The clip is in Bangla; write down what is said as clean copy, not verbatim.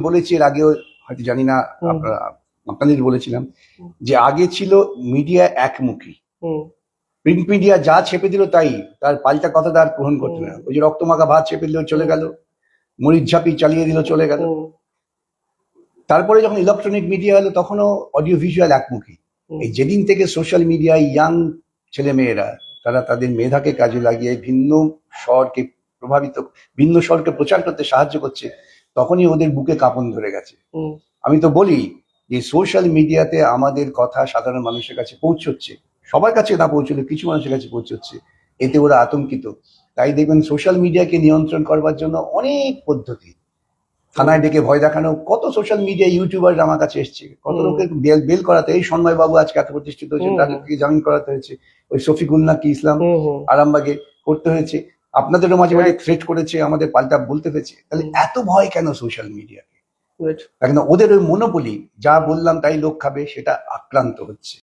বলেছি এর আগেও, হয়তো জানি না আপনাদের বলেছিলাম, যে আগে ছিল মিডিয়া একমুখী, প্রিন্ট মিডিয়া যা ছেপে দিল তাই, তার পাল্টা কথা তার গ্রহণ করতে না। ওই যে রক্তমাখা ভাত ছেপে দিল চলে গেল, মরিচ ঝাঁপি চালিয়ে দিল চলে গেল। তারপরে যখন ইলেকট্রনিক মিডিয়া হলো তখনও অডিও ভিজুয়াল একমুখী। এই যেদিন থেকে সোশ্যাল মিডিয়ায় ইয়াং ছেলে মেয়েরা তারা তাদের মেধাকে কাজে লাগিয়ে ভিন্ন স্বরকে ভিন্ন স্বরকে প্রচার করতে সাহায্য করছে, তখনই ওদের বুকে কাঁপন ধরে গেছে। আমি তো বলি যে সোশ্যাল মিডিয়াতে আমাদের কথা সাধারণ মানুষের কাছে পৌঁছচ্ছে, সবার কাছে না পৌঁছলে কিছু মানুষের কাছে পৌঁছচ্ছে, এতে ওরা আতঙ্কিত। তাই দেখবেন সোশ্যাল মিডিয়াকে নিয়ন্ত্রণ করবার জন্য অনেক পদ্ধতি, থানায় ডেকে ভয় দেখানো, কত সোশ্যাল মিডিয়া ইউটিউবার আমার কাছে এসছে, কত লোকের বেল করাতে, এই সন্ময় বাবু আজকে এত প্রতিষ্ঠিত হয়েছেন, তাদেরকে জামিন করাতে হয়েছে, ওই শফিকুল্লাহ কি ইসলাম আরামবাগে করতে হয়েছে, আপনাদেরও মাঝে মাঝে থ্রেট করেছে, আমাদের পাল্টা বলতে হয়েছে। তাহলে এত ভয় কেন সোশ্যাল মিডিয়াকে? কারণ ওদের ওই মনোপলি, যা বললাম তাই লোক খাবে, সেটা আক্রান্ত হচ্ছে।